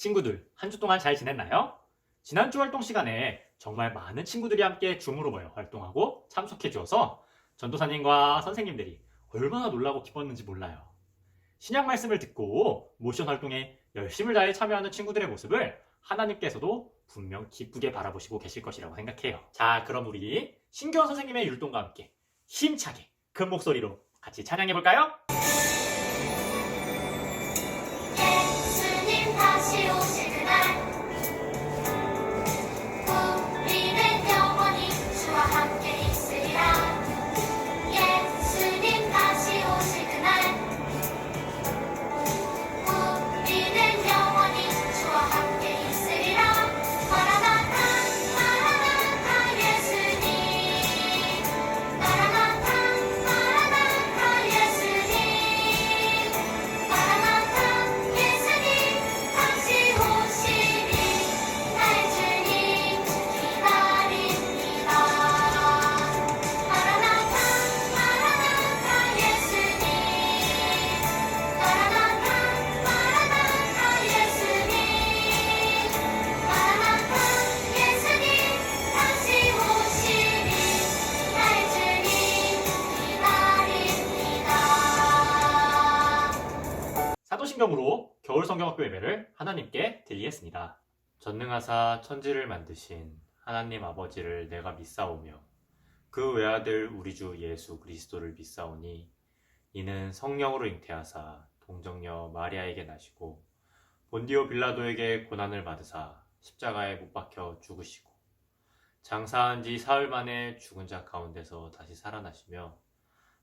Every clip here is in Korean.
친구들, 한 주 동안 잘 지냈나요? 지난주 활동 시간에 정말 많은 친구들이 함께 줌으로 모여 활동하고 참석해 주어서 전도사님과 선생님들이 얼마나 놀라고 기뻤는지 몰라요. 신약 말씀을 듣고 모션 활동에 열심을 다해 참여하는 친구들의 모습을 하나님께서도 분명 기쁘게 바라보시고 계실 것이라고 생각해요. 자, 그럼 우리 신규원 선생님의 율동과 함께 힘차게 큰 목소리로 같이 찬양해 볼까요? 예수님 다시 오실 그날 우리는 영원히 주와 함께 있으리라. 예수님 다시 오실 그날 우리는 영원히 주와 함께 있으리라. 마라나타 마라나타 예수님 마라나타 마라나타 예수님 마라나타 예수님 다시 오시니 나의 주님 기다립니다. 마라나타 마라나타 예수님 마라나타 마라나타 예수님 마라나타 예수님 다시 오시니 나의 주님 기다립니다. 사도신경으로 겨울 성경학교 예배를 하나님께 드리겠습니다. 전능하사 천지를 만드신 하나님 아버지를 내가 믿사오며 그 외아들 우리 주 예수 그리스도를 믿사오니 이는 성령으로 잉태하사 동정녀 마리아에게 나시고 본디오 빌라도에게 고난을 받으사 십자가에 못 박혀 죽으시고 장사한 지 사흘 만에 죽은 자 가운데서 다시 살아나시며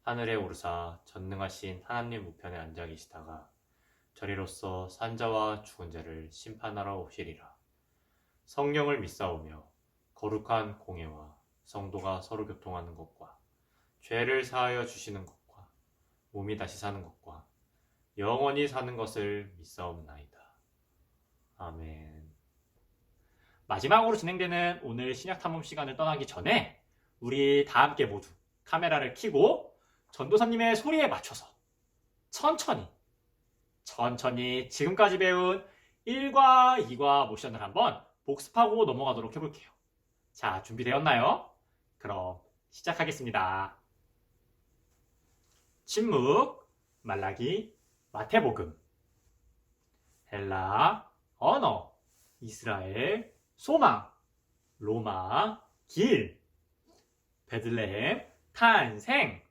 하늘에 오르사 전능하신 하나님 우편에 앉아 계시다가 저리로서 산자와 죽은 자를 심판하러 오시리라. 성령을 믿사오며 거룩한 공예와 성도가 서로 교통하는 것과 죄를 사하여 주시는 것과 몸이 다시 사는 것과 영원히 사는 것을 믿사옵나이다. 아멘. 마지막으로 진행되는 오늘 신약 탐험 시간을 떠나기 전에 우리 다 함께 모두 카메라를 켜고 전도사님의 소리에 맞춰서 천천히 지금까지 배운 1과 2과 모션을 한번 복습하고 넘어가도록 해볼게요. 자, 준비되었나요? 그럼 시작하겠습니다. 침묵, 말라기, 마태복음, 헬라, 언어, 이스라엘, 소망, 로마, 길, 베들레헴, 탄생,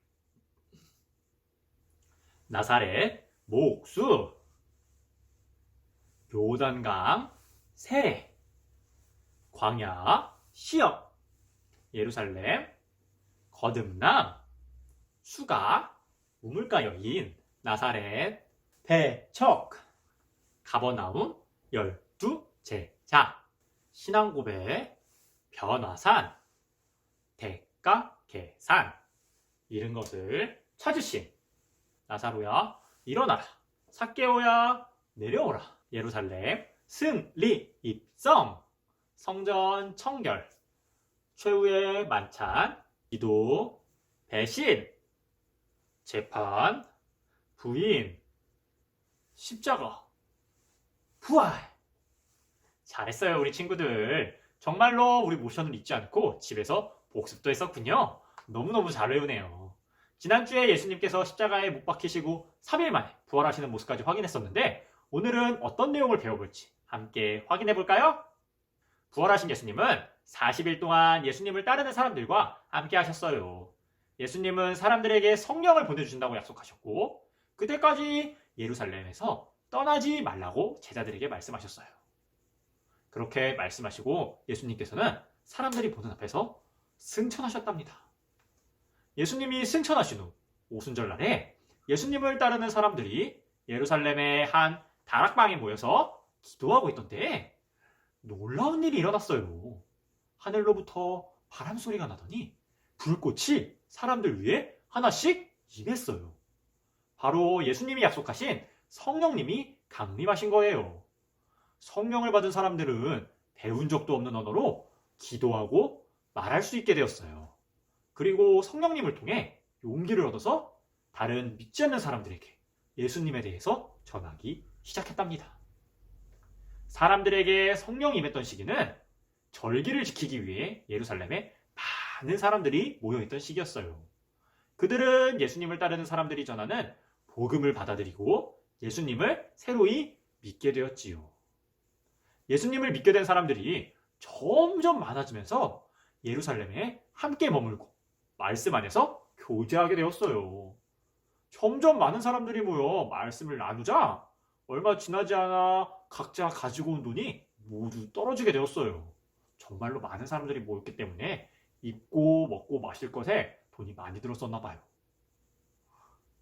나사렛, 목수, 요단강, 세례, 광야, 시험, 예루살렘, 거듭남, 수가, 우물가 여인, 나사렛, 배척, 가버나움, 12제자, 신앙고백, 변화산, 대가 계산, 잃은 것을 찾으심, 나사로야 일어나라, 삭개오야 내려오라, 예루살렘 승리 입성, 성전 청결, 최후의 만찬, 기도, 배신, 재판, 부인, 십자가, 부활. 잘했어요, 우리 친구들. 정말로 우리 모션을 잊지 않고 집에서 복습도 했었군요. 너무너무 잘 외우네요. 지난주에 예수님께서 십자가에 못 박히시고 3일 만에 부활하시는 모습까지 확인했었는데 오늘은 어떤 내용을 배워볼지 함께 확인해 볼까요? 부활하신 예수님은 40일 동안 예수님을 따르는 사람들과 함께 하셨어요. 예수님은 사람들에게 성령을 보내주신다고 약속하셨고 그때까지 예루살렘에서 떠나지 말라고 제자들에게 말씀하셨어요. 그렇게 말씀하시고 예수님께서는 사람들이 보는 앞에서 승천하셨답니다. 예수님이 승천하신 후 오순절날에 예수님을 따르는 사람들이 예루살렘의 한 다락방에 모여서 기도하고 있던데 놀라운 일이 일어났어요. 하늘로부터 바람 소리가 나더니 불꽃이 사람들 위에 하나씩 임했어요. 바로 예수님이 약속하신 성령님이 강림하신 거예요. 성령을 받은 사람들은 배운 적도 없는 언어로 기도하고 말할 수 있게 되었어요. 그리고 성령님을 통해 용기를 얻어서 다른 믿지 않는 사람들에게 예수님에 대해서 전하기 시작했답니다. 사람들에게 성령이 임했던 시기는 절기를 지키기 위해 예루살렘에 많은 사람들이 모여있던 시기였어요. 그들은 예수님을 따르는 사람들이 전하는 복음을 받아들이고 예수님을 새로이 믿게 되었지요. 예수님을 믿게 된 사람들이 점점 많아지면서 예루살렘에 함께 머물고 말씀 안에서 교제하게 되었어요. 점점 많은 사람들이 모여 말씀을 나누자 얼마 지나지 않아 각자 가지고 온 돈이 모두 떨어지게 되었어요. 정말로 많은 사람들이 모였기 때문에 입고 먹고 마실 것에 돈이 많이 들었었나 봐요.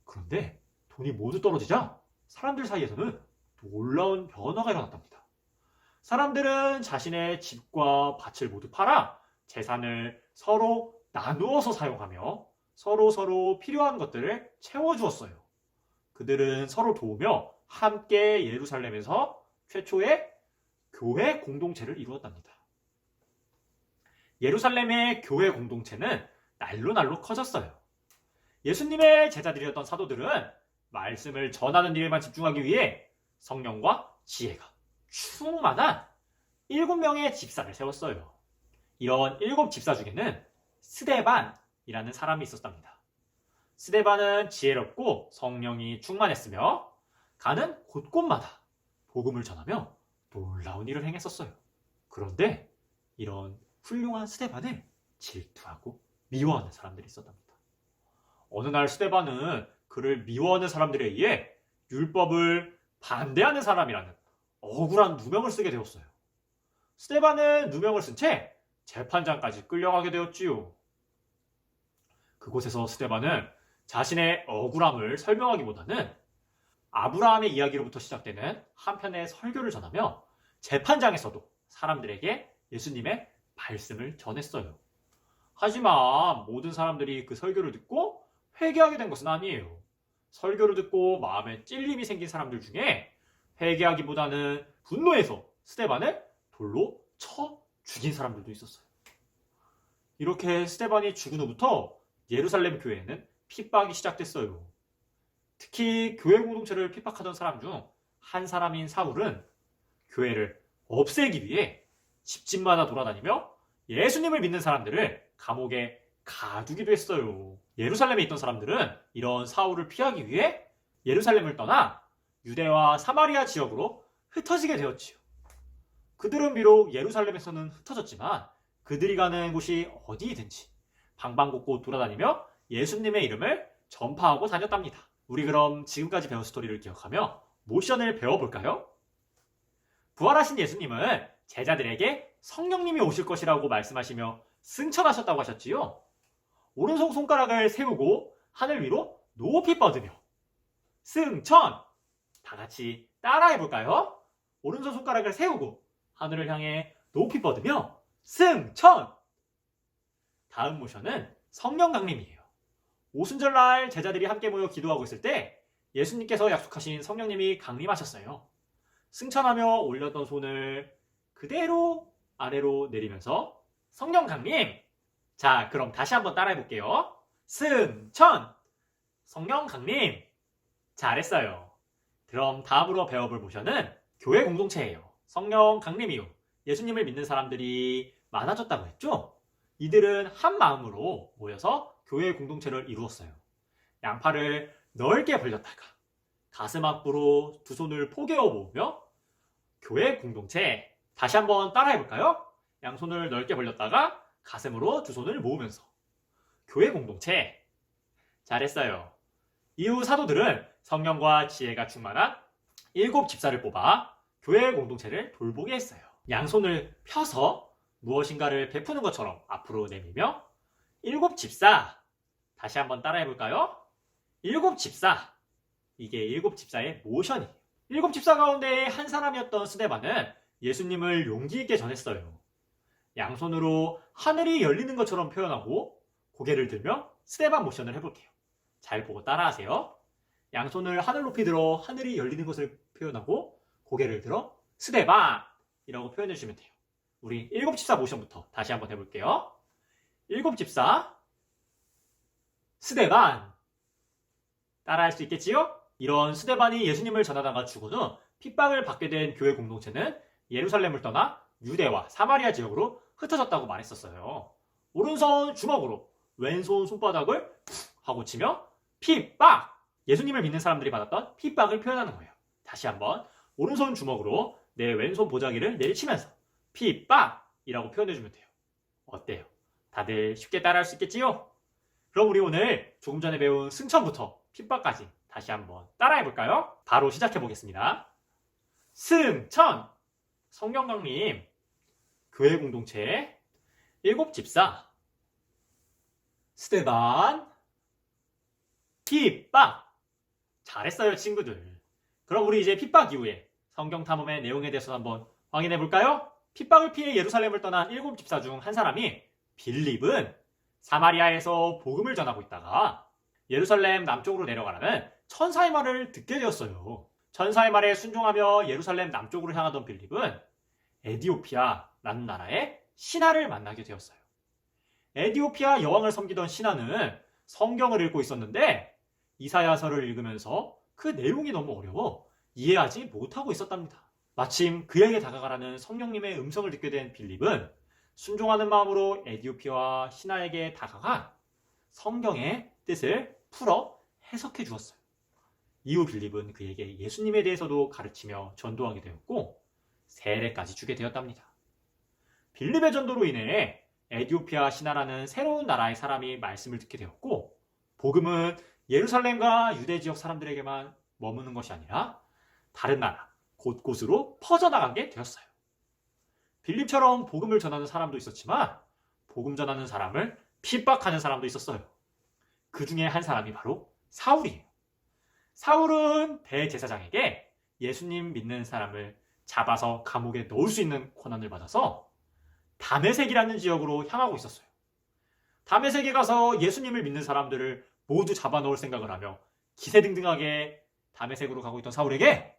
그런데 돈이 모두 떨어지자 사람들 사이에서는 놀라운 변화가 일어났답니다. 사람들은 자신의 집과 밭을 모두 팔아 재산을 서로 나누어서 사용하며 서로 필요한 것들을 채워주었어요. 그들은 서로 도우며 함께 예루살렘에서 최초의 교회 공동체를 이루었답니다. 예루살렘의 교회 공동체는 날로 커졌어요. 예수님의 제자들이었던 사도들은 말씀을 전하는 일에만 집중하기 위해 성령과 지혜가 충만한 7명의 집사를 세웠어요. 이런 7 집사 중에는 스데반이라는 사람이 있었답니다. 스데반은 지혜롭고 성령이 충만했으며 가는 곳곳마다 복음을 전하며 놀라운 일을 행했었어요. 그런데 이런 훌륭한 스데반을 질투하고 미워하는 사람들이 있었답니다. 어느 날 스데반은 그를 미워하는 사람들에 의해 율법을 반대하는 사람이라는 억울한 누명을 쓰게 되었어요. 스데반은 누명을 쓴 채 재판장까지 끌려가게 되었지요. 그곳에서 스데반은 자신의 억울함을 설명하기보다는 아브라함의 이야기로부터 시작되는 한편의 설교를 전하며 재판장에서도 사람들에게 예수님의 말씀을 전했어요. 하지만 모든 사람들이 그 설교를 듣고 회개하게 된 것은 아니에요. 설교를 듣고 마음에 찔림이 생긴 사람들 중에 회개하기보다는 분노해서 스데반을 돌로 쳐 죽인 사람들도 있었어요. 이렇게 스데반이 죽은 후부터 예루살렘 교회에는 핍박이 시작됐어요. 특히 교회 공동체를 핍박하던 사람 중 한 사람인 사울은 교회를 없애기 위해 집집마다 돌아다니며 예수님을 믿는 사람들을 감옥에 가두기도 했어요. 예루살렘에 있던 사람들은 이런 사울을 피하기 위해 예루살렘을 떠나 유대와 사마리아 지역으로 흩어지게 되었지요. 그들은 비록 예루살렘에서는 흩어졌지만 그들이 가는 곳이 어디이든지 방방곡곡 돌아다니며 예수님의 이름을 전파하고 다녔답니다. 우리 그럼 지금까지 배운 스토리를 기억하며 모션을 배워볼까요? 부활하신 예수님은 제자들에게 성령님이 오실 것이라고 말씀하시며 승천하셨다고 하셨지요. 오른손 손가락을 세우고 하늘 위로 높이 뻗으며 승천! 다 같이 따라해볼까요? 오른손 손가락을 세우고 하늘을 향해 높이 뻗으며 승천! 다음 모션은 성령 강림이에요. 오순절날 제자들이 함께 모여 기도하고 있을 때 예수님께서 약속하신 성령님이 강림하셨어요. 승천하며 올렸던 손을 그대로 아래로 내리면서 성령 강림! 자, 그럼 다시 한번 따라해볼게요. 승천! 성령 강림! 잘했어요. 그럼 다음으로 배워볼 모션은 교회 공동체예요. 성령 강림 이후 예수님을 믿는 사람들이 많아졌다고 했죠? 이들은 한 마음으로 모여서 교회 공동체를 이루었어요. 양팔을 넓게 벌렸다가 가슴 앞으로 두 손을 포개어 모으며 교회 공동체. 다시 한번 따라해볼까요? 양손을 넓게 벌렸다가 가슴으로 두 손을 모으면서 교회 공동체. 잘했어요. 이후 사도들은 성령과 지혜가 충만한 7 집사를 뽑아 교회 공동체를 돌보게 했어요. 양손을 펴서 무엇인가를 베푸는 것처럼 앞으로 내밀며 7 집사. 다시 한번 따라해볼까요? 7 집사. 이게 7 집사의 모션이에요. 7 집사 가운데 한 사람이었던 스데반은 예수님을 용기 있게 전했어요. 양손으로 하늘이 열리는 것처럼 표현하고 고개를 들며 스데반 모션을 해볼게요. 잘 보고 따라하세요. 양손을 하늘 높이 들어 하늘이 열리는 것을 표현하고 고개를 들어 스데반! 이라고 표현해 주시면 돼요. 우리 7 집사 모션부터 다시 한번 해볼게요. 7 집사 스데반! 따라할 수 있겠지요? 이런 스데반이 예수님을 전하다가 죽은 후 핍박을 받게 된 교회 공동체는 예루살렘을 떠나 유대와 사마리아 지역으로 흩어졌다고 말했었어요. 오른손 주먹으로 왼손 손바닥을 푹 하고 치며 핍박! 예수님을 믿는 사람들이 받았던 핍박을 표현하는 거예요. 다시 한번 오른손 주먹으로 내 왼손 보자기를 내리치면서 핍박이라고 표현해주면 돼요. 어때요? 다들 쉽게 따라할 수 있겠지요? 그럼 우리 오늘 조금 전에 배운 승천부터 핍박까지 다시 한번 따라해볼까요? 바로 시작해보겠습니다. 승천! 성경 강림, 교회 공동체, 7 집사, 스테반, 핍박! 잘했어요, 친구들. 그럼 우리 이제 핍박 이후에 성경 탐험의 내용에 대해서 한번 확인해볼까요? 핍박을 피해 예루살렘을 떠난 7 집사 중 한 사람이 빌립은 사마리아에서 복음을 전하고 있다가 예루살렘 남쪽으로 내려가라는 천사의 말을 듣게 되었어요. 천사의 말에 순종하며 예루살렘 남쪽으로 향하던 빌립은 에디오피아라는 나라의 신하를 만나게 되었어요. 에디오피아 여왕을 섬기던 신하는 성경을 읽고 있었는데 이사야서를 읽으면서 그 내용이 너무 어려워 이해하지 못하고 있었답니다. 마침 그에게 다가가라는 성령님의 음성을 듣게 된 빌립은 순종하는 마음으로 에디오피아 신하에게 다가가 성경의 뜻을 풀어 해석해 주었어요. 이후 빌립은 그에게 예수님에 대해서도 가르치며 전도하게 되었고 세례까지 주게 되었답니다. 빌립의 전도로 인해 에디오피아 신하라는 새로운 나라의 사람이 말씀을 듣게 되었고 복음은 예루살렘과 유대 지역 사람들에게만 머무는 것이 아니라 다른 나라 곳곳으로 퍼져나가게 되었어요. 빌립처럼 복음을 전하는 사람도 있었지만 복음 전하는 사람을 핍박하는 사람도 있었어요. 그 중에 한 사람이 바로 사울이에요. 사울은 대제사장에게 예수님 믿는 사람을 잡아서 감옥에 넣을 수 있는 권한을 받아서 다메섹이라는 지역으로 향하고 있었어요. 다메섹에 가서 예수님을 믿는 사람들을 모두 잡아 넣을 생각을 하며 기세등등하게 다메섹으로 가고 있던 사울에게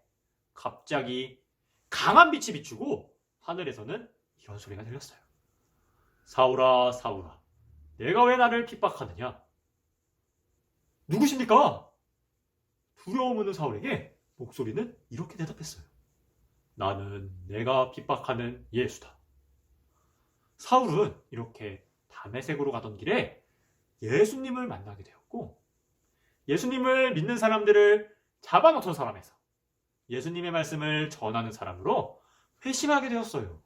갑자기 강한 빛이 비추고 하늘에서는 이런 소리가 들렸어요. 사울아, 사울아, 내가 왜 나를 핍박하느냐? 누구십니까? 두려움 없는 사울에게 목소리는 이렇게 대답했어요. 나는 내가 핍박하는 예수다. 사울은 이렇게 다메섹으로 가던 길에 예수님을 만나게 되었고 예수님을 믿는 사람들을 잡아놓던 사람에서 예수님의 말씀을 전하는 사람으로 회심하게 되었어요.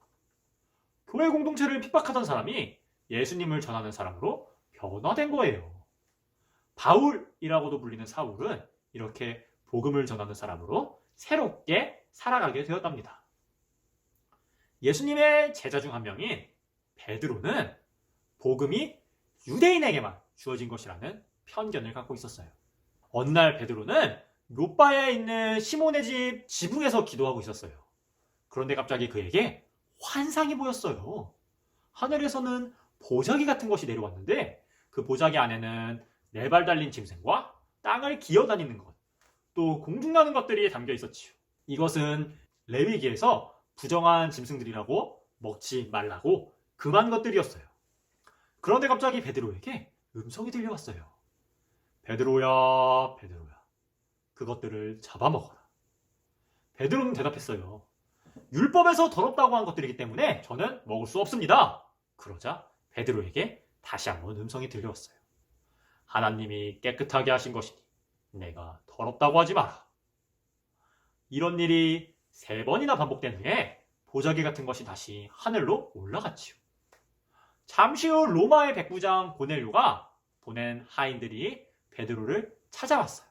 교회 공동체를 핍박하던 사람이 예수님을 전하는 사람으로 변화된 거예요. 바울이라고도 불리는 사울은 이렇게 복음을 전하는 사람으로 새롭게 살아가게 되었답니다. 예수님의 제자 중 한 명인 베드로는 복음이 유대인에게만 주어진 것이라는 편견을 갖고 있었어요. 어느 날 베드로는 요바에 있는 시몬의 집 지붕에서 기도하고 있었어요. 그런데 갑자기 그에게 환상이 보였어요. 하늘에서는 보자기 같은 것이 내려왔는데 그 보자기 안에는 4발 달린 짐승과 땅을 기어다니는 것, 또 공중나는 것들이 담겨 있었지요. 이것은 레위기에서 부정한 짐승들이라고 먹지 말라고 금한 것들이었어요. 그런데 갑자기 베드로에게 음성이 들려왔어요. 베드로야, 베드로야, 그것들을 잡아먹어라. 베드로는 대답했어요. 율법에서 더럽다고 한 것들이기 때문에 저는 먹을 수 없습니다. 그러자 베드로에게 다시 한번 음성이 들려왔어요. 하나님이 깨끗하게 하신 것이니 내가 더럽다고 하지 마라. 이런 일이 3번이나 반복된 후에 보자기 같은 것이 다시 하늘로 올라갔지요. 잠시 후 로마의 백부장 고넬료가 보낸 하인들이 베드로를 찾아왔어요.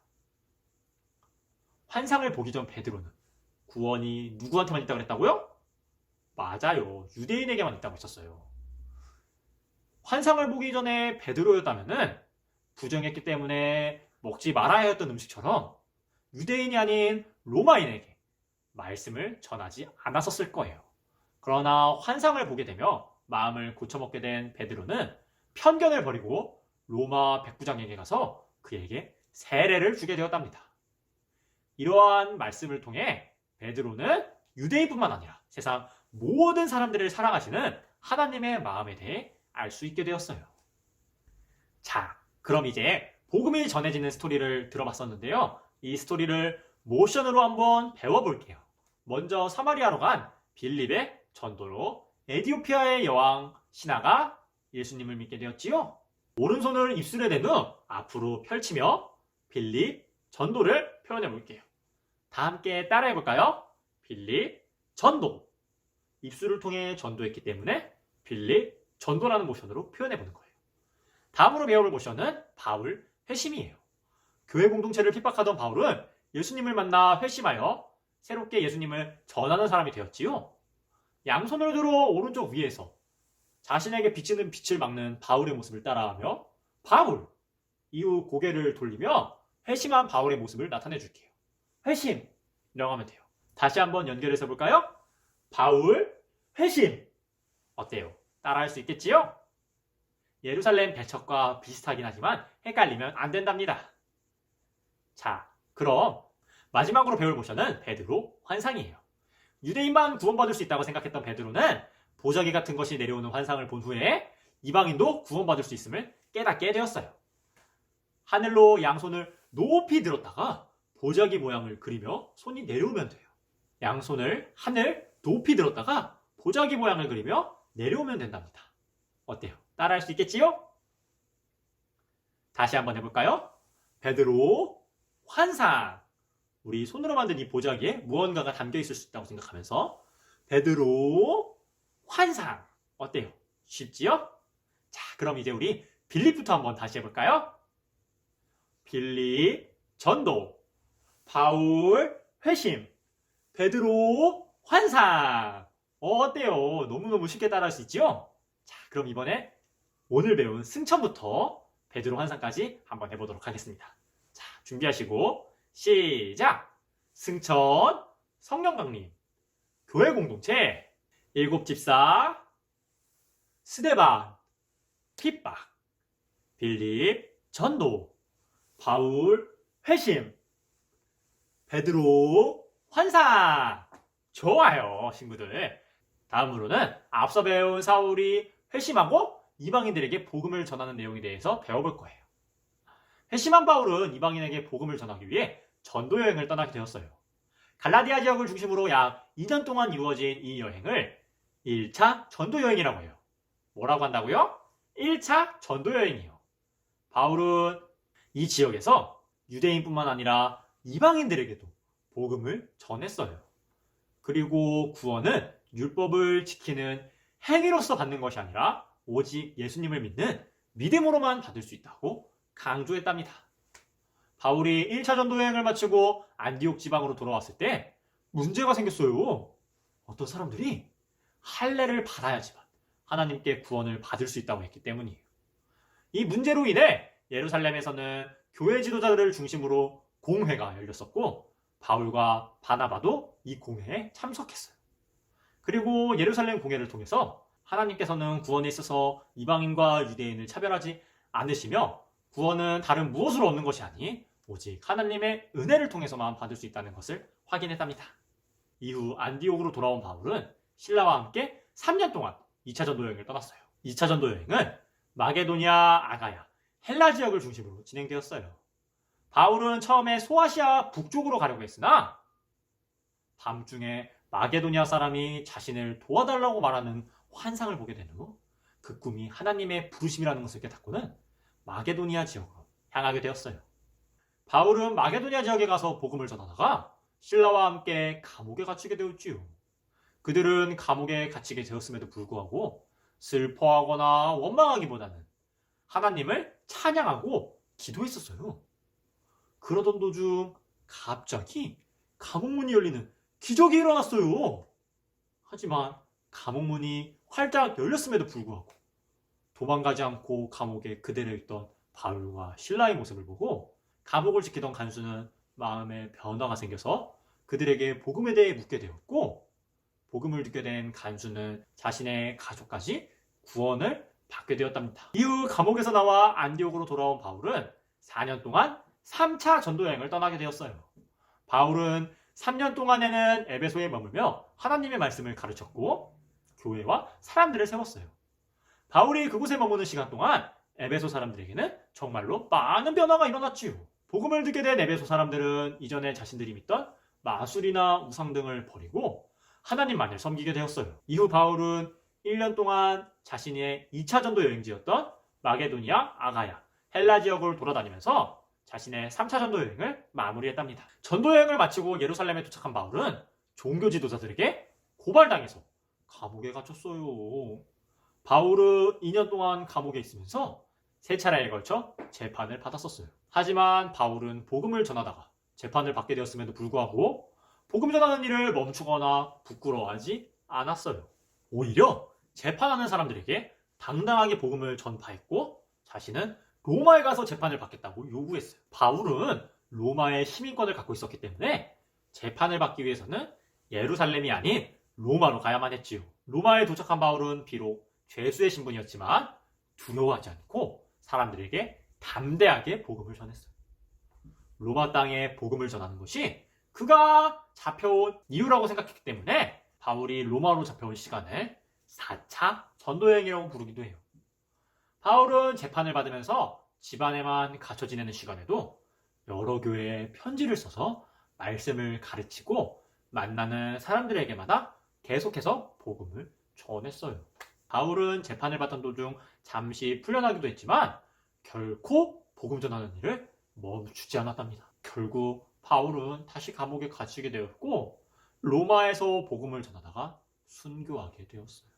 환상을 보기 전 베드로는 구원이 누구한테만 있다고 그랬다고요? 맞아요. 유대인에게만 있다고 했었어요. 환상을 보기 전에 베드로였다면 부정했기 때문에 먹지 말아야 했던 음식처럼 유대인이 아닌 로마인에게 말씀을 전하지 않았었을 거예요. 그러나 환상을 보게 되며 마음을 고쳐먹게 된 베드로는 편견을 버리고 로마 백부장에게 가서 그에게 세례를 주게 되었답니다. 이러한 말씀을 통해 베드로는 유대인뿐만 아니라 세상 모든 사람들을 사랑하시는 하나님의 마음에 대해 알 수 있게 되었어요. 자, 그럼 이제 복음이 전해지는 스토리를 들어봤었는데요. 이 스토리를 모션으로 한번 배워볼게요. 먼저 사마리아로 간 빌립의 전도로 에디오피아의 여왕 신하가 예수님을 믿게 되었지요. 오른손을 입술에 댄 후 앞으로 펼치며 빌립 전도를 표현해 볼게요. 다 함께 따라해 볼까요? 빌립 전도. 입술을 통해 전도했기 때문에 빌립 전도라는 모션으로 표현해 보는 거예요. 다음으로 배워볼 모션은 바울 회심이에요. 교회 공동체를 핍박하던 바울은 예수님을 만나 회심하여 새롭게 예수님을 전하는 사람이 되었지요. 양손을 들어 오른쪽 위에서 자신에게 비치는 빛을 막는 바울의 모습을 따라하며 바울! 이후 고개를 돌리며 회심한 바울의 모습을 나타내 줄게요. 회심! 이라고 하면 돼요. 다시 한번 연결해서 볼까요? 바울, 회심! 어때요? 따라할 수 있겠지요? 예루살렘 배척과 비슷하긴 하지만 헷갈리면 안 된답니다. 자, 그럼 마지막으로 배울 모션은 베드로 환상이에요. 유대인만 구원받을 수 있다고 생각했던 베드로는 보자기 같은 것이 내려오는 환상을 본 후에 이방인도 구원받을 수 있음을 깨닫게 되었어요. 하늘로 양손을 높이 들었다가 보자기 모양을 그리며 손이 내려오면 돼요. 양손을 하늘 높이 들었다가 보자기 모양을 그리며 내려오면 된답니다. 어때요? 따라할 수 있겠지요? 다시 한번 해볼까요? 베드로 환상. 우리 손으로 만든 이 보자기에 무언가가 담겨 있을 수 있다고 생각하면서 베드로 환상. 어때요? 쉽지요? 자, 그럼 이제 우리 빌립부터 한번 다시 해볼까요? 빌립 전도, 바울 회심, 베드로 환상. 어때요? 너무너무 쉽게 따라할 수 있죠? 자, 그럼 이번에 오늘 배운 승천부터 베드로 환상까지 한번 해보도록 하겠습니다. 자, 준비하시고 시작! 승천, 성령 강림, 교회 공동체, 일곱 집사, 스데반, 핍박, 빌립, 전도, 바울, 회심, 베드로, 환상. 좋아요, 친구들. 다음으로는 앞서 배운 사울이 회심하고 이방인들에게 복음을 전하는 내용에 대해서 배워볼 거예요. 회심한 바울은 이방인에게 복음을 전하기 위해 전도 여행을 떠나게 되었어요. 갈라디아 지역을 중심으로 약 2년 동안 이루어진 이 여행을 1차 전도 여행이라고 해요. 뭐라고 한다고요? 1차 전도 여행이요. 바울은 이 지역에서 유대인뿐만 아니라 이방인들에게도 복음을 전했어요. 그리고 구원은 율법을 지키는 행위로서 받는 것이 아니라 오직 예수님을 믿는 믿음으로만 받을 수 있다고 강조했답니다. 바울이 1차 전도 여행을 마치고 안디옥 지방으로 돌아왔을 때 문제가 생겼어요. 어떤 사람들이 할례를 받아야지만 하나님께 구원을 받을 수 있다고 했기 때문이에요. 이 문제로 인해 예루살렘에서는 교회 지도자들을 중심으로 공회가 열렸었고 바울과 바나바도 이 공회에 참석했어요. 그리고 예루살렘 공회를 통해서 하나님께서는 구원에 있어서 이방인과 유대인을 차별하지 않으시며 구원은 다른 무엇으로 얻는 것이 아닌 오직 하나님의 은혜를 통해서만 받을 수 있다는 것을 확인했답니다. 이후 안디옥으로 돌아온 바울은 신라와 함께 3년 동안 2차 전도 여행을 떠났어요. 2차 전도 여행은 마게도니아, 아가야, 헬라 지역을 중심으로 진행되었어요. 바울은 처음에 소아시아 북쪽으로 가려고 했으나 밤중에 마게도니아 사람이 자신을 도와달라고 말하는 환상을 보게 된 후 그 꿈이 하나님의 부르심이라는 것을 깨닫고는 마게도니아 지역으로 향하게 되었어요. 바울은 마게도니아 지역에 가서 복음을 전하다가 신라와 함께 감옥에 갇히게 되었지요. 그들은 감옥에 갇히게 되었음에도 불구하고 슬퍼하거나 원망하기보다는 하나님을 찬양하고 기도했었어요. 그러던 도중 갑자기 감옥문이 열리는 기적이 일어났어요. 하지만 감옥문이 활짝 열렸음에도 불구하고 도망가지 않고 감옥에 그대로 있던 바울과 신라의 모습을 보고 감옥을 지키던 간수는 마음에 변화가 생겨서 그들에게 복음에 대해 묻게 되었고 복음을 듣게 된 간수는 자신의 가족까지 구원을 받게 되었답니다. 이후 감옥에서 나와 안디옥으로 돌아온 바울은 4년 동안 3차 전도여행을 떠나게 되었어요. 바울은 3년 동안에는 에베소에 머물며 하나님의 말씀을 가르쳤고 교회와 사람들을 세웠어요. 바울이 그곳에 머무는 시간 동안 에베소 사람들에게는 정말로 많은 변화가 일어났지요. 복음을 듣게 된 에베소 사람들은 이전에 자신들이 믿던 마술이나 우상 등을 버리고 하나님만을 섬기게 되었어요. 이후 바울은 1년 동안 자신의 2차 전도 여행지였던 마게도니아, 아가야, 헬라 지역을 돌아다니면서 자신의 3차 전도 여행을 마무리했답니다. 전도 여행을 마치고 예루살렘에 도착한 바울은 종교 지도자들에게 고발당해서 감옥에 갇혔어요. 바울은 2년 동안 감옥에 있으면서 3차례에 걸쳐 재판을 받았었어요. 하지만 바울은 복음을 전하다가 재판을 받게 되었음에도 불구하고 복음 전하는 일을 멈추거나 부끄러워하지 않았어요. 오히려 재판하는 사람들에게 당당하게 복음을 전파했고 자신은 로마에 가서 재판을 받겠다고 요구했어요. 바울은 로마의 시민권을 갖고 있었기 때문에 재판을 받기 위해서는 예루살렘이 아닌 로마로 가야만 했지요. 로마에 도착한 바울은 비록 죄수의 신분이었지만 두려워하지 않고 사람들에게 담대하게 복음을 전했어요. 로마 땅에 복음을 전하는 것이 그가 잡혀온 이유라고 생각했기 때문에 바울이 로마로 잡혀온 시간을 4차 전도여행이라고 부르기도 해요. 바울은 재판을 받으면서 집안에만 갇혀 지내는 시간에도 여러 교회에 편지를 써서 말씀을 가르치고 만나는 사람들에게마다 계속해서 복음을 전했어요. 바울은 재판을 받던 도중 잠시 풀려나기도 했지만 결코 복음 전하는 일을 멈추지 않았답니다. 결국 바울은 다시 감옥에 갇히게 되었고 로마에서 복음을 전하다가 순교하게 되었어요.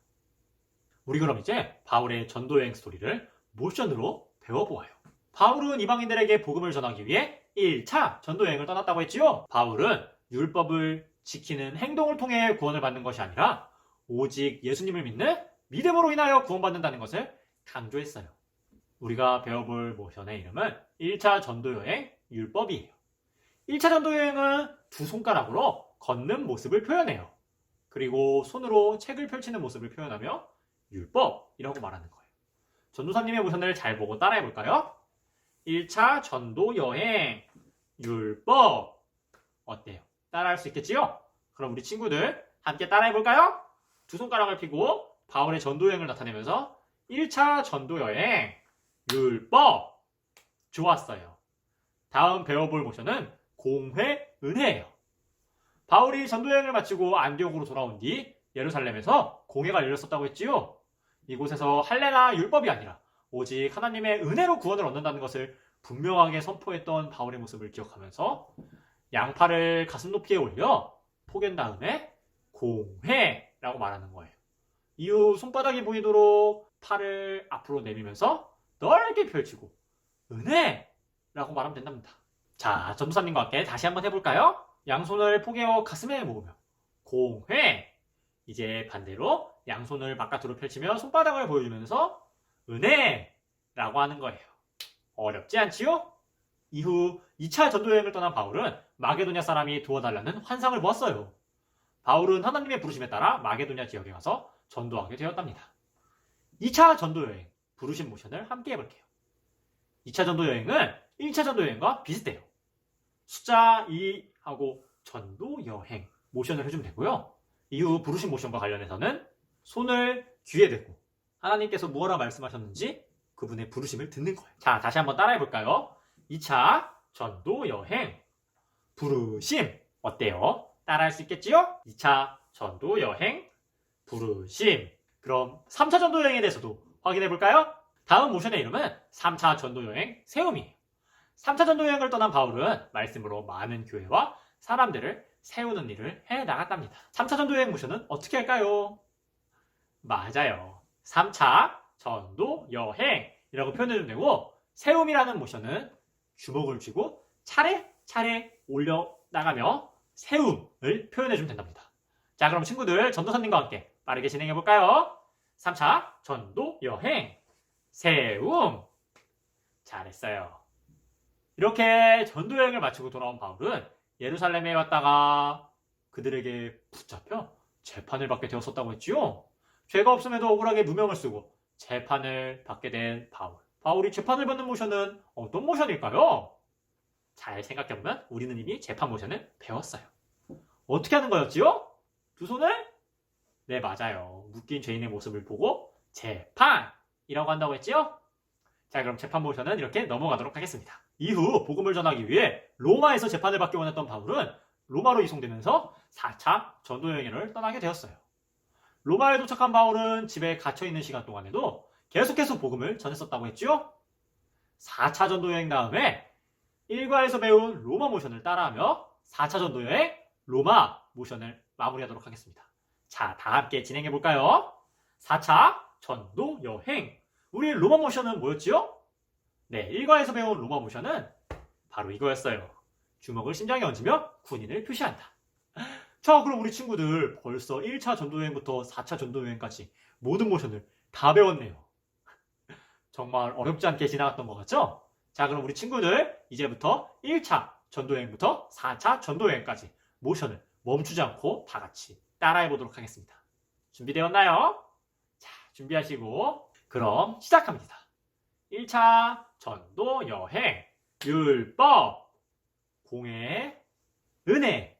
우리 그럼 이제 바울의 전도여행 스토리를 모션으로 배워보아요. 바울은 이방인들에게 복음을 전하기 위해 1차 전도여행을 떠났다고 했지요. 바울은 율법을 지키는 행동을 통해 구원을 받는 것이 아니라 오직 예수님을 믿는 믿음으로 인하여 구원받는다는 것을 강조했어요. 우리가 배워볼 모션의 이름은 1차 전도여행 율법이에요. 1차 전도여행은 두 손가락으로 걷는 모습을 표현해요. 그리고 손으로 책을 펼치는 모습을 표현하며 율법이라고 말하는 거예요. 전도사님의 모션을 잘 보고 따라해 볼까요? 1차 전도여행 율법 어때요? 따라할 수 있겠지요? 그럼 우리 친구들 함께 따라해 볼까요? 두 손가락을 펴고 바울의 전도여행을 나타내면서 1차 전도여행 율법 좋았어요. 다음 배워볼 모션은 공회 은혜예요. 바울이 전도여행을 마치고 안디옥으로 돌아온 뒤 예루살렘에서 공회가 열렸었다고 했지요. 이곳에서 할례나 율법이 아니라 오직 하나님의 은혜로 구원을 얻는다는 것을 분명하게 선포했던 바울의 모습을 기억하면서 양팔을 가슴 높이에 올려 포갠 다음에 공회라고 말하는 거예요. 이후 손바닥이 보이도록 팔을 앞으로 내밀면서 넓게 펼치고 은혜라고 말하면 된답니다. 자, 전도사님과 함께 다시 한번 해볼까요? 양손을 포개어 가슴에 모으며 공회. 이제 반대로 양손을 바깥으로 펼치며 손바닥을 보여주면서 은혜라고 하는 거예요. 어렵지 않지요? 이후 2차 전도여행을 떠난 바울은 마게도냐 사람이 도와달라는 환상을 보았어요. 바울은 하나님의 부르심에 따라 마게도냐 지역에 가서 전도하게 되었답니다. 2차 전도여행 부르심 모션을 함께 해볼게요. 2차 전도여행은 1차 전도여행과 비슷해요. 숫자 2하고 전도여행 모션을 해주면 되고요. 이후 부르심 모션과 관련해서는 손을 귀에 대고 하나님께서 무엇라 말씀하셨는지 그분의 부르심을 듣는 거예요. 자, 다시 한번 따라해 볼까요? 2차 전도여행 부르심 어때요? 따라할 수 있겠지요? 2차 전도여행 부르심. 그럼 3차 전도여행에 대해서도 확인해 볼까요? 다음 모션의 이름은 3차 전도여행 세움이에요. 3차 전도여행을 떠난 바울은 말씀으로 많은 교회와 사람들을 세우는 일을 해 나갔답니다. 3차 전도여행 모션은 어떻게 할까요? 맞아요. 3차 전도여행이라고 표현해도 되고 세움이라는 모션은 주먹을 쥐고 차례차례 올려나가며 세움을 표현해주면 된답니다. 자, 그럼 친구들 전도사님과 함께 빠르게 진행해볼까요? 3차 전도여행 세움. 잘했어요. 이렇게 전도여행을 마치고 돌아온 바울은 예루살렘에 왔다가 그들에게 붙잡혀 재판을 받게 되었었다고 했지요. 죄가 없음에도 억울하게 누명을 쓰고 재판을 받게 된 바울. 바울이 재판을 받는 모션은 어떤 모션일까요? 잘 생각해보면 우리는 이미 재판 모션을 배웠어요. 어떻게 하는 거였지요? 두 손을? 네, 맞아요. 묶인 죄인의 모습을 보고 재판이라고 한다고 했지요? 자, 그럼 재판 모션은 이렇게 넘어가도록 하겠습니다. 이후 복음을 전하기 위해 로마에서 재판을 받기 원했던 바울은 로마로 이송되면서 4차 전도 여행을 떠나게 되었어요. 로마에 도착한 바울은 집에 갇혀있는 시간 동안에도 계속해서 복음을 전했었다고 했죠. 4차 전도 여행 다음에 일과에서 배운 로마 모션을 따라하며 4차 전도 여행 로마 모션을 마무리하도록 하겠습니다. 자, 다 함께 진행해 볼까요? 4차 전도 여행. 우리 로마 모션은 뭐였지요? 네, 일과에서 배운 로마 모션은 바로 이거였어요. 주먹을 심장에 얹으며 군인을 표시한다. 자, 그럼 우리 친구들 벌써 1차 전도여행부터 4차 전도여행까지 모든 모션을 다 배웠네요. 정말 어렵지 않게 지나갔던 것 같죠? 자, 그럼 우리 친구들 이제부터 1차 전도여행부터 4차 전도여행까지 모션을 멈추지 않고 다 같이 따라해 보도록 하겠습니다. 준비되었나요? 자, 준비하시고 그럼 시작합니다. 1차 전도여행 율법 공예 은혜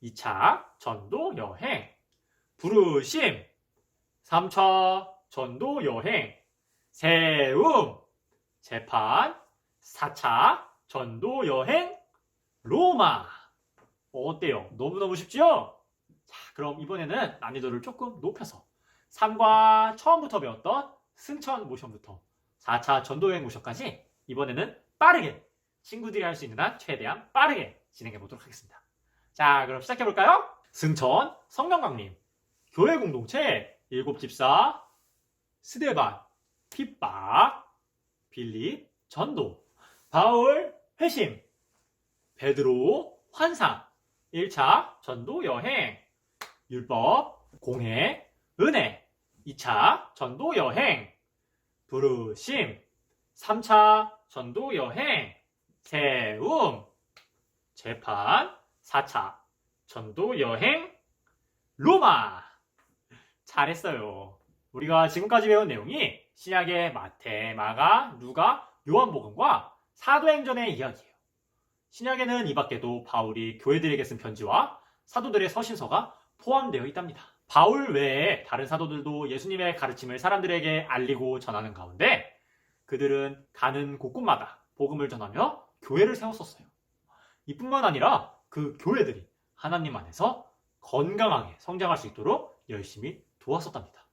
2차 전도여행 부르심 3차 전도여행 세움 재판 4차 전도여행 로마 어때요? 너무너무 쉽죠? 자, 그럼 이번에는 난이도를 조금 높여서 3과 처음부터 배웠던 승천 모션부터 4차 전도여행 모션까지 이번에는 빠르게 친구들이 할 수 있는 한 최대한 빠르게 진행해 보도록 하겠습니다. 자, 그럼 시작해 볼까요? 승천 성명강림 교회 공동체 일곱 집사 스데반 핍박 빌립 전도 바울 회심 베드로 환상 1차 전도 여행 율법 공예 은혜 2차 전도 여행 부르심 3차 전도 여행 세움 재판 4차 전도 여행 로마 잘했어요. 우리가 지금까지 배운 내용이 신약의 마태, 마가, 누가, 요한복음과 사도행전의 이야기예요. 신약에는 이 밖에도 바울이 교회들에게 쓴 편지와 사도들의 서신서가 포함되어 있답니다. 바울 외에 다른 사도들도 예수님의 가르침을 사람들에게 알리고 전하는 가운데 그들은 가는 곳곳마다 복음을 전하며 교회를 세웠었어요. 이뿐만 아니라 그 교회들이 하나님 안에서 건강하게 성장할 수 있도록 열심히 도왔었답니다.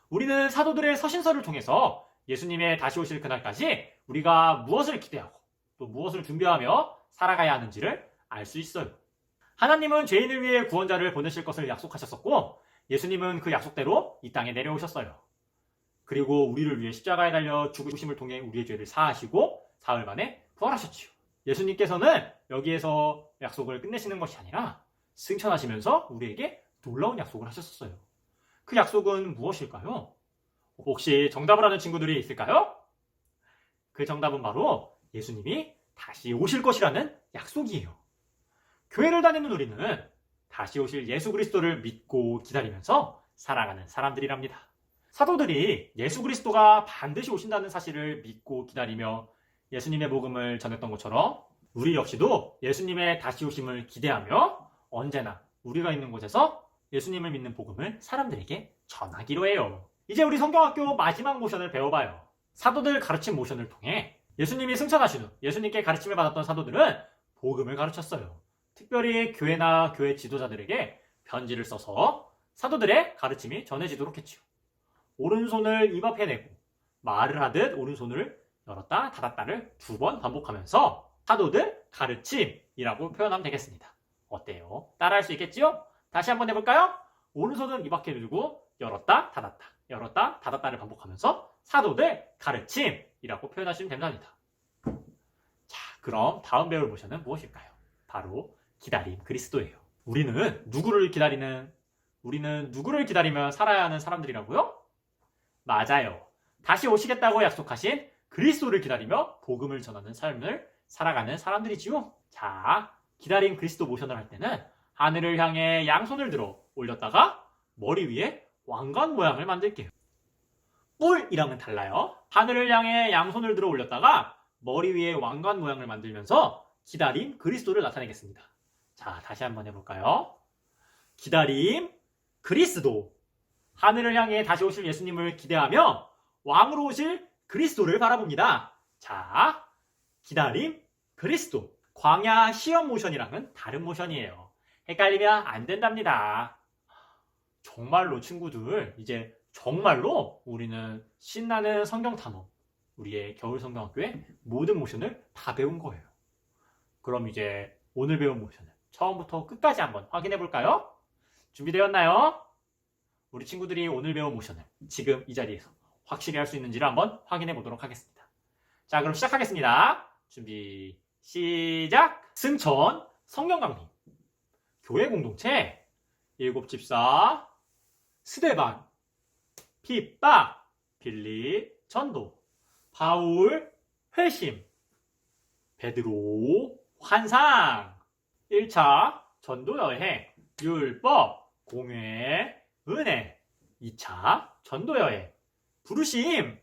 우리는 사도들의 서신서를 통해서 예수님의 다시 오실 그날까지 우리가 무엇을 기대하고 또 무엇을 준비하며 살아가야 하는지를 알 수 있어요. 하나님은 죄인을 위해 구원자를 보내실 것을 약속하셨었고 예수님은 그 약속대로 이 땅에 내려오셨어요. 그리고 우리를 위해 십자가에 달려 죽으심을 통해 우리의 죄를 사하시고 사흘 만에 부활하셨지요. 예수님께서는 여기에서 약속을 끝내시는 것이 아니라 승천하시면서 우리에게 놀라운 약속을 하셨어요. 그 약속은 무엇일까요? 혹시 정답을 아는 친구들이 있을까요? 그 정답은 바로 예수님이 다시 오실 것이라는 약속이에요. 교회를 다니는 우리는 다시 오실 예수 그리스도를 믿고 기다리면서 살아가는 사람들이랍니다. 사도들이 예수 그리스도가 반드시 오신다는 사실을 믿고 기다리며 예수님의 복음을 전했던 것처럼 우리 역시도 예수님의 다시 오심을 기대하며 언제나 우리가 있는 곳에서 예수님을 믿는 복음을 사람들에게 전하기로 해요. 이제 우리 성경학교 마지막 모션을 배워봐요. 사도들 가르침 모션을 통해 예수님이 승천하신 후 예수님께 가르침을 받았던 사도들은 복음을 가르쳤어요. 특별히 교회나 교회 지도자들에게 편지를 써서 사도들의 가르침이 전해지도록 했죠. 오른손을 입 앞에 내고 말을 하듯 오른손을 열었다 닫았다를 2번 반복하면서 사도들 가르침이라고 표현하면 되겠습니다. 어때요? 따라할 수 있겠지요? 다시 한번 해볼까요? 오른손은 입 앞에 두고 열었다 닫았다 열었다 닫았다를 반복하면서 사도들 가르침이라고 표현하시면 됩니다. 자, 그럼 다음 배울 모션은 무엇일까요? 바로 기다림 그리스도예요. 우리는 누구를 기다리며 살아야 하는 사람들이라고요? 맞아요. 다시 오시겠다고 약속하신 그리스도를 기다리며 복음을 전하는 삶을 살아가는 사람들이지요. 자, 기다림 그리스도 모션을 할 때는 하늘을 향해 양손을 들어 올렸다가 머리 위에 왕관 모양을 만들게요. 뿔이랑은 달라요. 하늘을 향해 양손을 들어 올렸다가 머리 위에 왕관 모양을 만들면서 기다림 그리스도를 나타내겠습니다. 자, 다시 한번 해볼까요? 기다림 그리스도. 하늘을 향해 다시 오실 예수님을 기대하며 왕으로 오실 그리스도를 바라봅니다. 자, 기다림 그리스도. 광야 시험 모션이랑은 다른 모션이에요. 헷갈리면 안 된답니다. 정말로 친구들, 이제 정말로 우리는 신나는 성경 탐험, 우리의 겨울 성경학교의 모든 모션을 다 배운 거예요. 그럼 이제 오늘 배운 모션을 처음부터 끝까지 한번 확인해 볼까요? 준비되었나요? 우리 친구들이 오늘 배운 모션을 지금 이 자리에서 확실히 할 수 있는지를 한번 확인해 보도록 하겠습니다. 자, 그럼 시작하겠습니다. 준비, 시작! 승천 성경 강림, 교회 공동체, 일곱 집사, 스데반, 핍박, 빌립, 전도, 바울, 회심, 베드로, 환상, 1차 전도 여행, 율법, 공회, 은혜, 2차 전도 여행, 부르심,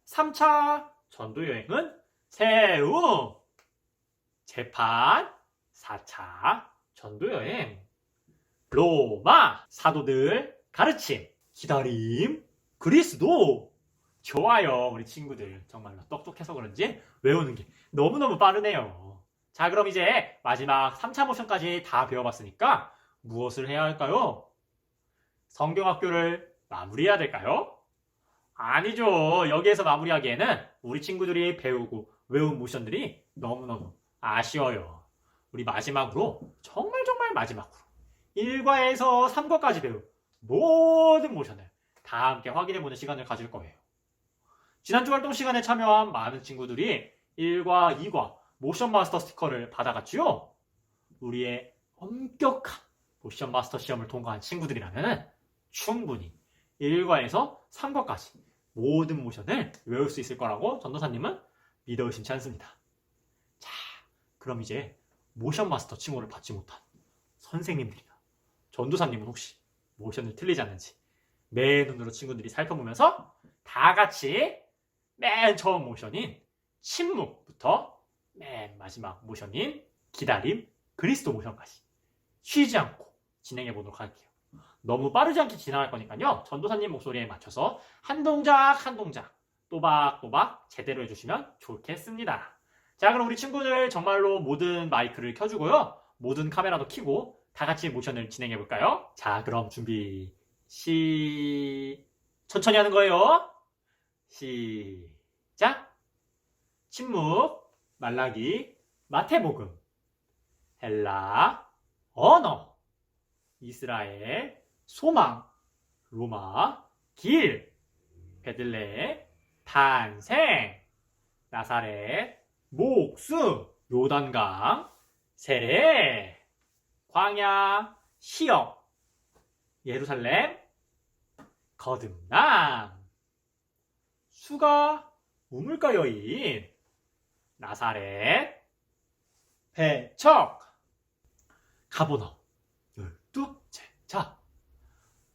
3차 전도 여행은 세움, 재판, 4차 전도 여행, 로마, 사도들, 가르침, 기다림, 그리스도. 좋아요, 우리 친구들. 정말로 똑똑해서 그런지 외우는 게 너무너무 빠르네요. 자, 그럼 이제 마지막 3차 모션까지 다 배워봤으니까 무엇을 해야 할까요? 성경학교를 마무리해야 될까요? 아니죠. 여기에서 마무리하기에는 우리 친구들이 배우고 외운 모션들이 너무너무 아쉬워요. 우리 마지막으로, 정말 마지막으로 1과에서 3과까지 배운 모든 모션을 다 함께 확인해보는 시간을 가질 거예요. 지난주 활동 시간에 참여한 많은 친구들이 1과, 2과 모션 마스터 스티커를 받아갔지요. 우리의 엄격한 모션 마스터 시험을 통과한 친구들이라면 충분히 1과에서 3과까지 모든 모션을 외울 수 있을 거라고 전도사님은 믿어 의심치 않습니다. 자, 그럼 이제 모션 마스터 칭호를 받지 못한 선생님들이나 전도사님은 혹시 모션을 틀리지 않는지 맨눈으로 친구들이 살펴보면서 다 같이 맨 처음 모션인 침묵부터 맨 마지막 모션인 기다림, 그리스도 모션까지 쉬지 않고 진행해 보도록 할게요. 너무 빠르지 않게 진행할 거니까요. 전도사님 목소리에 맞춰서 한 동작 한 동작 또박또박 제대로 해주시면 좋겠습니다. 자, 그럼 우리 친구들 정말로 모든 마이크를 켜주고요. 모든 카메라도 켜고 다 같이 모션을 진행해 볼까요? 자, 그럼 준비, 천천히 하는 거예요. 시작! 침묵, 말라기, 마태복음, 헬라, 언어, 이스라엘, 소망, 로마, 길, 베들레, 탄생, 나사렛, 목수, 요단강, 세례, 광야, 시험, 예루살렘, 거듭남, 수가, 우물가 여인, 나사렛, 배척, 가보나움, 12째. 자,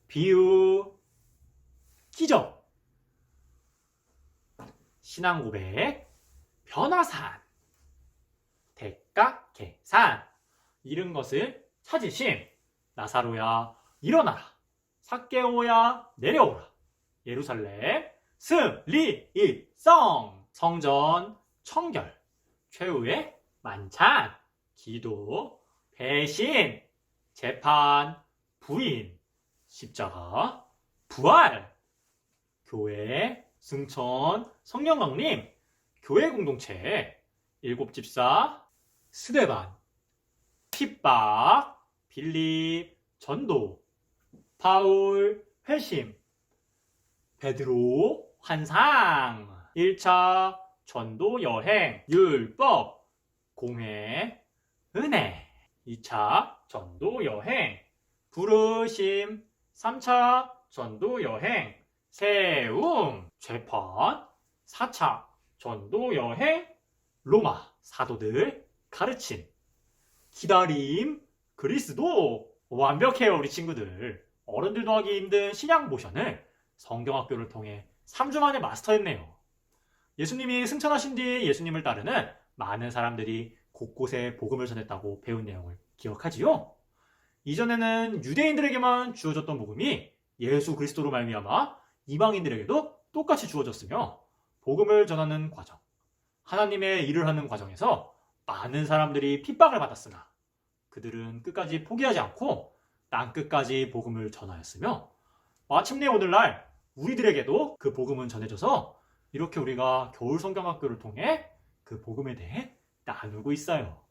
비유, 기적, 신앙고백, 변화산, 대가, 계산, 잃은 것을 찾으심, 나사로야 일어나라, 삭개오야 내려오라, 예루살렘 승리일성, 성전 청결, 최후의 만찬, 기도, 배신, 재판, 부인, 십자가, 부활, 교회, 승천, 성령강림, 교회 공동체, 일곱 집사, 스데반, 핍박, 빌립, 전도, 바울, 회심, 베드로, 환상, 1차 전도 여행, 율법, 공회, 은혜, 2차 전도 여행, 부르심, 3차 전도 여행, 세움, 재판, 4차 전도 여행, 로마, 사도들, 가르침, 기다림, 그리스도. 완벽해요, 우리 친구들. 어른들도 하기 힘든 신약 모션을 성경학교를 통해 3주 만에 마스터했네요. 예수님이 승천하신 뒤 예수님을 따르는 많은 사람들이 곳곳에 복음을 전했다고 배운 내용을 기억하지요? 이전에는 유대인들에게만 주어졌던 복음이 예수 그리스도로 말미암아 이방인들에게도 똑같이 주어졌으며, 복음을 전하는 과정, 하나님의 일을 하는 과정에서 많은 사람들이 핍박을 받았으나 그들은 끝까지 포기하지 않고 땅끝까지 복음을 전하였으며 마침내 오늘날 우리들에게도 그 복음은 전해져서 이렇게 우리가 겨울 성경학교를 통해 그 복음에 대해 나누고 있어요.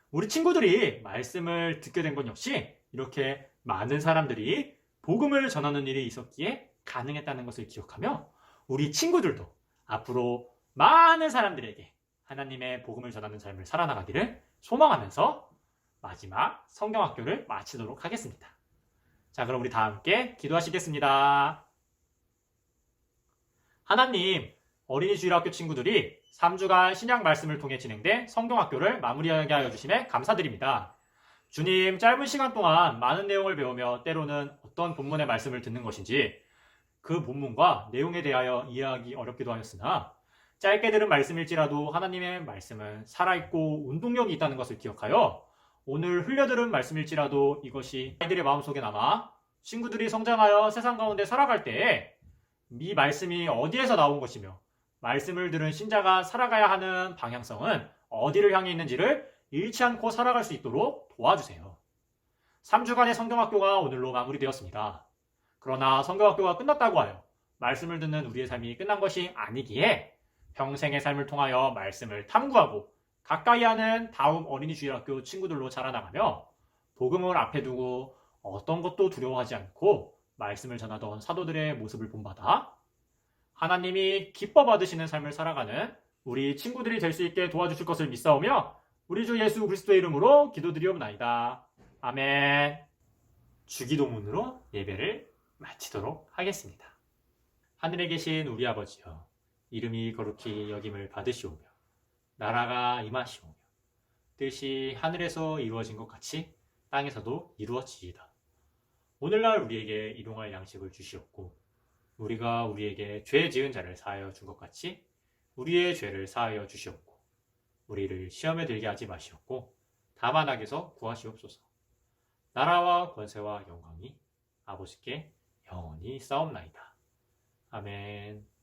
우리 친구들이 말씀을 듣게 된 건 역시 이렇게 많은 사람들이 복음을 전하는 일이 있었기에 가능했다는 것을 기억하며 우리 친구들도 앞으로 많은 사람들에게 하나님의 복음을 전하는 삶을 살아나가기를 소망하면서 마지막 성경학교를 마치도록 하겠습니다. 자, 그럼 우리 다 함께 기도하시겠습니다. 하나님, 어린이 주일학교 친구들이 3주간 신약 말씀을 통해 진행된 성경학교를 마무리하게 하여 주심에 감사드립니다. 주님, 짧은 시간 동안 많은 내용을 배우며 때로는 어떤 본문의 말씀을 듣는 것인지 그 본문과 내용에 대하여 이해하기 어렵기도 하였으나 짧게 들은 말씀일지라도 하나님의 말씀은 살아있고 운동력이 있다는 것을 기억하여 오늘 흘려들은 말씀일지라도 이것이 아이들의 마음속에 남아 친구들이 성장하여 세상 가운데 살아갈 때에 이 말씀이 어디에서 나온 것이며 말씀을 들은 신자가 살아가야 하는 방향성은 어디를 향해 있는지를 잃지 않고 살아갈 수 있도록 도와주세요. 3주간의 성경학교가 오늘로 마무리되었습니다. 그러나 성경학교가 끝났다고 하여 말씀을 듣는 우리의 삶이 끝난 것이 아니기에 평생의 삶을 통하여 말씀을 탐구하고 가까이 하는 다음 어린이 주일학교 친구들로 자라나가며 복음을 앞에 두고 어떤 것도 두려워하지 않고 말씀을 전하던 사도들의 모습을 본받아 하나님이 기뻐 받으시는 삶을 살아가는 우리 친구들이 될 수 있게 도와주실 것을 믿사오며 우리 주 예수 그리스도의 이름으로 기도드리옵나이다. 아멘. 주기도문으로 예배를 마치도록 하겠습니다. 하늘에 계신 우리 아버지여, 이름이 거룩히 여김을 받으시오며 나라가 임하시오며 뜻이 하늘에서 이루어진 것 같이 땅에서도 이루어지이다. 오늘날 우리에게 일용할 양식을 주시옵고 우리가 우리에게 죄 지은 자를 사하여 준 것 같이 우리의 죄를 사하여 주시옵고 우리를 시험에 들게 하지 마시옵고 다만 악에서 구하시옵소서. 나라와 권세와 영광이 아버지께 영원히 싸움나이다. 아멘.